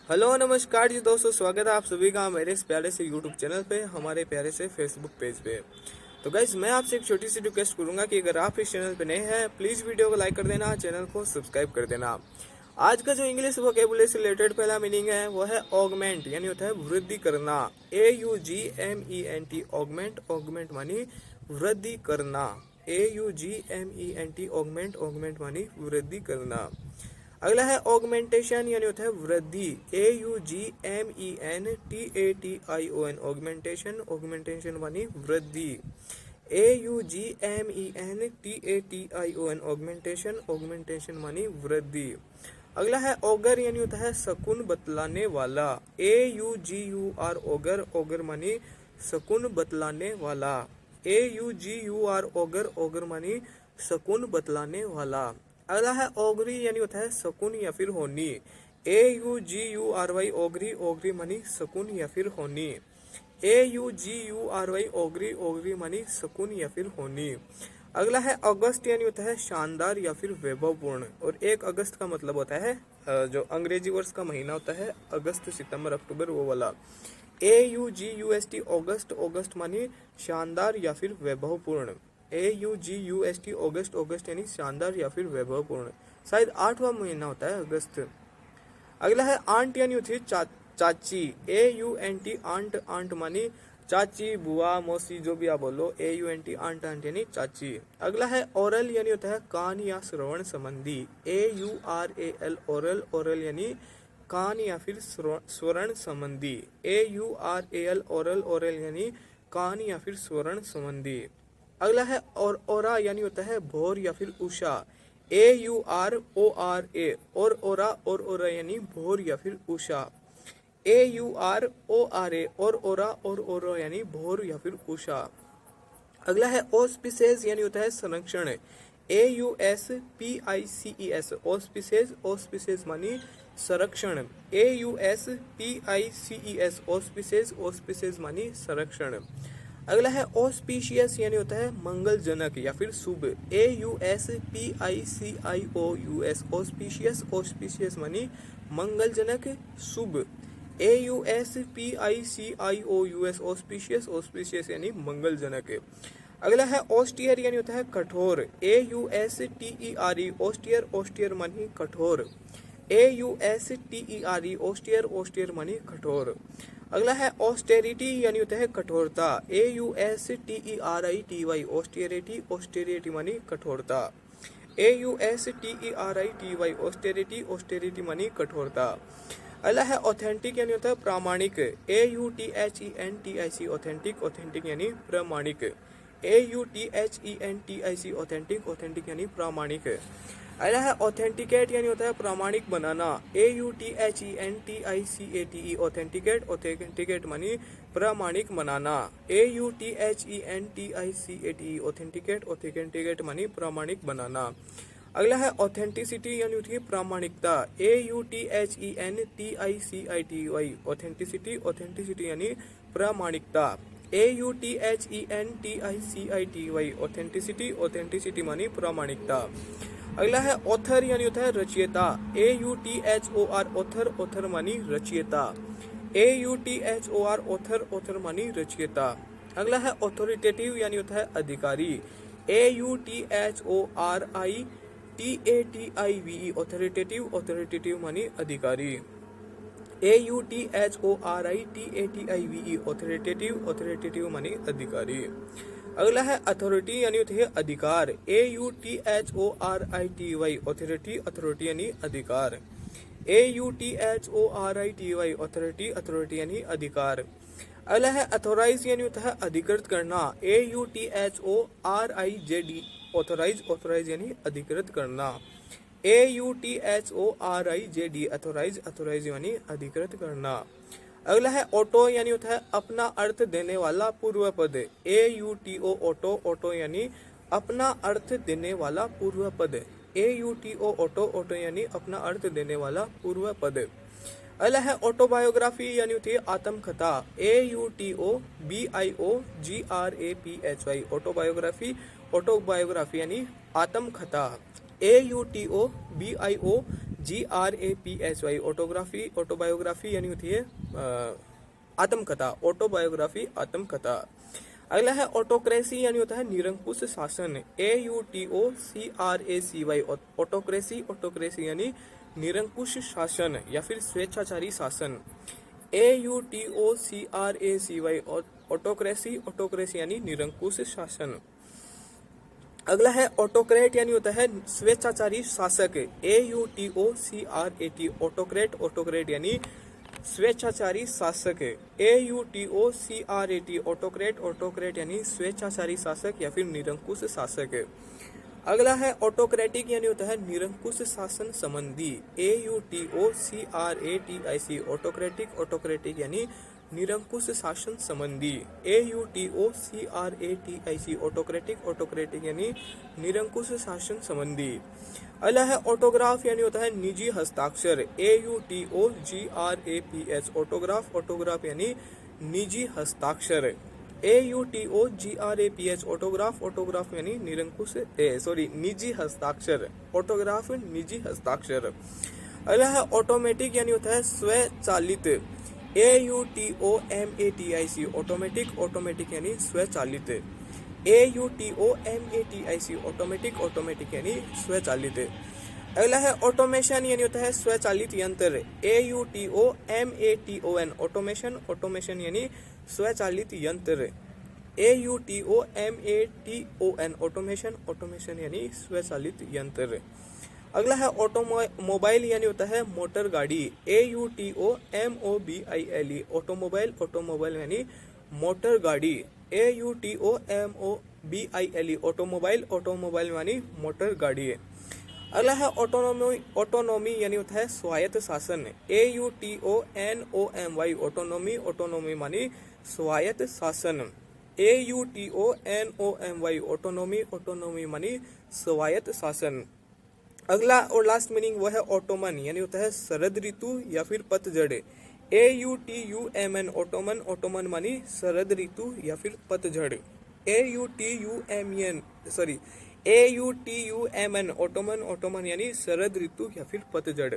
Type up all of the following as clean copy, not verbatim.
Hello नमस्कार जी दोस्तों, स्वागत है आप सभी का मेरे इस प्यारे से यूट्यूब चैनल पे, हमारे प्यारे से फेसबुक पेज पे। तो गाइस, मैं आपसे एक छोटी सी रिक्वेस्ट करूंगा कि अगर आप इस चैनल पे नए हैं, प्लीज़ वीडियो को लाइक कर देना, चैनल को सब्सक्राइब कर देना। आज का जो इंग्लिश वोकेबुलरी से रिलेटेड पहला मीनिंग है वो है ऑगमेंट, यानी होता है वृद्धि करना। AUGMENT ऑगमेंट, ऑगमेंट मानी वृद्धि करना। AUGMENT ऑगमेंट, ऑगमेंट मानी वृद्धि करना। अगला है ऑगमेंटेशन, यानी होता है वृद्धि। AUGMENTATION ऑगमेंटेशन, ऑगमेंटेशन मानी वृद्धि। AUGMENTATION ऑगमेंटेशन, ऑगमेंटेशन मानी वृद्धि। अगला है ऑगर, यानी होता है शकुन बतलाने वाला। AUGUR ऑगर, ऑगर मानी शकुन बतलाने वाला। AUGUR ऑगर, ऑगर मानी शकुन बतलाने वाला। अगला है ओगरी, यानी होता है शकुन या फिर होनी। AUGURY ओगरी, ओगरी मानी शकुन या फिर होनी। AUGURY ओगरी, ओगरी मानी शकुन या फिर होनी। अगला है अगस्त, यानी होता है शानदार या फिर वैभवपूर्ण। और 1 अगस्त का मतलब होता है जो अंग्रेजी वर्ष का महीना होता है, अगस्त सितंबर अक्टूबर, वो वाला। AUGUST ऑगस्ट, ऑगस्ट मानी शानदार या फिर वैभवपूर्ण। AUGUST ऑगस्ट, ऑगस्ट यानी शानदार या फिर वैभवपूर्ण। शायद 8वां महीना होता है अगस्त। अगला है आंट, यानी होती है चाची। AUNT आंट, आंट मानी चाची, बुआ, मौसी, जो भी आप बोलो। AUNT आंट, आंट यानी चाची। अगला है ओरल, यानी होता है कान या श्रवण संबंधी। AURAL ओरल, ओरल यानी कान या फिर स्वरण संबंधी। AURAL ओरल, ओरल यानी कान या फिर स्वरण संबंधी। अगला है और ओरा, यानी होता है भोर या फिर उषा। AURORA और ओरा, और ओरा यानी भोर या फिर उषा। AURORA और ओरा, और ओरा यानी भोर या फिर उषा। अगला है ऑस्पिसेज, यानी होता है संरक्षण। AUSPICES ऑस्पिसेज, ऑस्पिसेज मानी संरक्षण। AUSPICES ऑस्पिसेज, ऑस्पिसेज मानी संरक्षण। अगला है ऑस्पिशियस, यानी होता है मंगलजनक या फिर शुभ। AUSPICIOUS ऑस्पिशियस, ऑस्पिशियस मानी मंगलजनक, शुभ। AUSPICIOUS ऑस्पिशियस, ऑस्पिशियस यानी मंगलजनक। अगला है ऑस्टियर, यानी होता है कठोर। AUSTERE ऑस्टियर, ऑस्टियर मानी कठोर। AUSTERE ऑस्टियर, ऑस्टियर मानी कठोर। अगला है ऑस्टेरिटी, यानी होता है कठोरता। AUSTERITY ऑस्टेरिटी, ऑस्टेरिटी मानी कठोरता। AUSTERITY ऑस्टेरिटी, ऑस्टेरिटी मानी कठोरता। अगला है ऑथेंटिक, यानी होता है प्रामाणिक। AUTHENTIC ऑथेंटिक, ऑथेंटिक यानी प्रामाणिक। AUTHENTIC ऑथेंटिक, ऑथेंटिक यानी प्रामाणिक। अगला है ऑथेंटिकेट, यानी होता है प्रामाणिक बनाना। AUTHENTICATE ऑथेंटिकेट, ऑथेंटिकेट मानी प्रामाणिक बनाना। AUTHENTICATE ऑथेंटिकेट, ऑथेंटिकेट मानी प्रामाणिक बनाना। अगला है ऑथेंटिसिटी, यानी होती है प्रामाणिकता। AUTHENTICITY ऑथेंटिसिटी, ऑथेंटिसिटी यानी प्रामाणिकता। AUTHENTICITY ऑथेंटिसिटी, ऑथेंटिसिटी मानी प्रामाणिकता। अगला है ऑथर, यानी होता है रचयिता। AUTHOR ऑथर, ऑथर मानी रचयिता। AUTHOR ऑथर, ऑथर मानी रचयिता। अगला है ऑथोरिटेटिव, यानी होता है अधिकारी। AUTHORITATIVE ऑथोरिटेटिव, ऑथोरिटेटिव मानी अधिकारी। AUTHORITATIVE ऑथोरिटेटिव, ऑथोरिटेटिव मानी अधिकारी। अगला है अथॉरिटी, यानी होती है अधिकार। AUTHORITY ऑथोरिटी, अथॉरिटी यानी अधिकार। AUTHORITY ऑथोरिटी, अथॉरिटी यानी अधिकार। अगला है अथोराइज, यानी होता है अधिकृत करना। AUTHORIZD ऑथोराइज, ऑथोराइज यानी अधिकृत करना। AUTHORIZD अथोराइज, अथोराइज यानी अधिकृत करना। अगला है ऑटो, यानी होता है अपना अर्थ देने वाला पूर्व पद। AUTO ऑटो, ऑटो यानी अपना अर्थ देने वाला पूर्व पद। AUTO ऑटो, ऑटो यानी अपना अर्थ देने वाला पूर्व पद। अगला है ऑटोबायोग्राफी, यानी होती है आत्मकथा। AUTOBIOGRAPHY ऑटोबायोग्राफी, ऑटोबायोग्राफी यानी आत्मकथा। AUTOBIOGRAPHY ऑटोग्राफी ऑटोबायोग्राफी यानी होती है आत्मकथा, ऑटोबायोग्राफी आत्मकथा। अगला है ऑटोक्रेसी यानी होता है निरंकुश शासन, AUTOCRACY ऑटोक्रेसी ऑटोक्रेसी यानी निरंकुश शासन या फिर स्वेच्छाचारी शासन, AUTOCRACY ऑटोक्रेसी ऑटोक्रेसी यानी निरंकुश शासन। अगला है ऑटोक्रेट यानी होता है स्वेच्छाचारी शासक, AUTOCRAT ऑटोक्रेट ऑटोक्रेट यानी स्वेच्छाचारी शासक, AUTOCRAT ऑटोक्रेट ऑटोक्रेट यानी स्वेच्छाचारी शासक या फिर निरंकुश शासक। अगला है ऑटोक्रेटिक यानी होता है निरंकुश शासन संबंधी, AUTOCRATIC ऑटोक्रेटिक ऑटोक्रेटिक यानी निरंकुश शासन संबंधी, AUTOCRATIC ऑटोक्रेटिक ऑटोक्रेटिक यानी निरंकुश शासन संबंधी। अगला है ऑटोग्राफ यानी होता है निजी हस्ताक्षर, AUTOGRAPH ऑटोग्राफ ऑटोग्राफ यानी निजी हस्ताक्षर, AUTOGRAPH ऑटोग्राफ ऑटोग्राफ यानी निजी हस्ताक्षर, ऑटोग्राफ निजी हस्ताक्षर। अगला है ऑटोमेटिक यानी होता है स्वचालित, AUTOMATIC ऑटोमेटिक ऑटोमेटिक यानी स्वचालित, AUTOMATIC ऑटोमेटिक ऑटोमेटिक यानी स्वचालित। अगला है ऑटोमेशन यानी होता है स्वचालित यंत्र, AUTOMATON ऑटोमेशन ऑटोमेशन यानी स्वचालित यंत्र, AUTOMATON ऑटोमेशन ऑटोमेशन यानी स्वचालित यंत्र। अगला है ऑटोमोबाइल यानी होता है मोटर गाड़ी, AUTOMOBILE ऑटोमोबाइल ऑटोमोबाइल यानी मोटर गाड़ी, AUTOMOBILE ऑटोमोबाइल ऑटोमोबाइल यानी मोटर गाड़ी। अगला है ऑटोनॉमी यानी होता है स्वायत्त शासन, AUTONOMY ऑटोनॉमी ऑटोनॉमी मानी स्वायत्त शासन, AUTONOMY ऑटोनॉमी ऑटोनॉमी मानी स्वायत्त शासन। अगला और लास्ट मीनिंग वो है ऑटोमन यानी होता है शरद ऋतु या फिर पतझड़, AUTUMN ऑटोमन ऑटोमन मानी शरद ऋतु या फिर पतझड़, AUTUMN ऑटोमन ऑटोमन यानी शरद ऋतु या फिर पतझड़।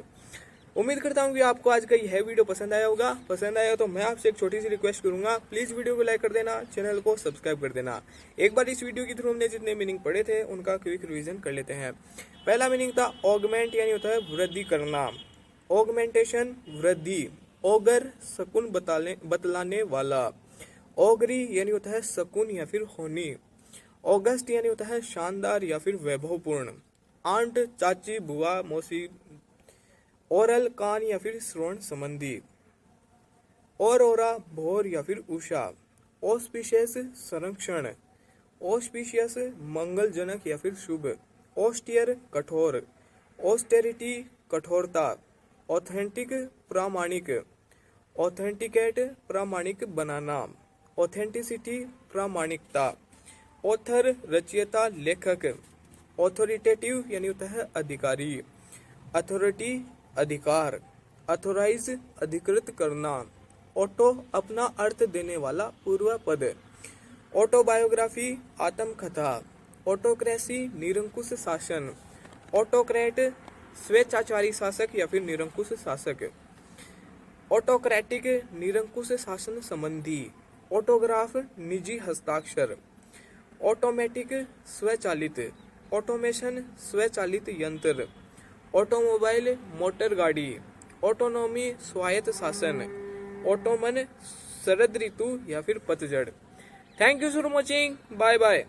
उम्मीद करता हूँ कि आपको आज का यह वीडियो पसंद आया होगा। पसंद आया तो मैं आपसे एक छोटी सी रिक्वेस्ट करूंगा, प्लीज वीडियो को लाइक कर देना, चैनल को सब्सक्राइब कर देना। एक बार इस वीडियो के थ्रू हमने जितने मीनिंग पढ़े थे उनका क्विक रिवीजन कर लेते हैं। पहला मीनिंग था ऑगमेंट यानी होता है वृद्धि करना, ऑगमेंटेशन वृद्धि, ओगर शकुन बतलाने वाला, ओगरी यानी होता है शकुन या फिर होनी, ऑगस्ट यानी होता है शानदार या फिर वैभवपूर्ण, आंट चाची बुआ मौसी, ओरल कान या फिर श्रवण संबंधी, औरोरा भोर या फिर उषा, ऑस्पिशियस संरक्षण, ऑस्पिशियस मंगलजनक या फिर शुभ, ऑस्टियर कठोर, ऑस्टेरिटी कठोरता, ऑथेंटिक प्रामाणिक, ऑथेंटिकेट प्रामाणिक बनाना, ऑथेंटिसिटी प्रामाणिकता, ऑथर रचयिता लेखक, ऑथोरिटेटिव यानी होता है अधिकारी, अथॉरिटी अधिकार, अथोराइज अधिकृत करना, ऑटो अपना अर्थ देने वाला पूर्व पद, ऑटोबायोग्राफी आत्मकथा, ऑटोक्रेसी निरंकुश शासन, ऑटोक्रेट स्वेच्छाचारी शासक या फिर निरंकुश शासक, ऑटोक्रेटिक निरंकुश शासन संबंधी, ऑटोग्राफ निजी हस्ताक्षर, ऑटोमेटिक स्वचालित, ऑटोमेशन स्वचालित यंत्र, ऑटोमोबाइल मोटर गाड़ी, ऑटोनॉमी स्वायत्त शासन, ऑटोमन शरद ऋतु या फिर पतझड़। Thank you for watching, bye bye.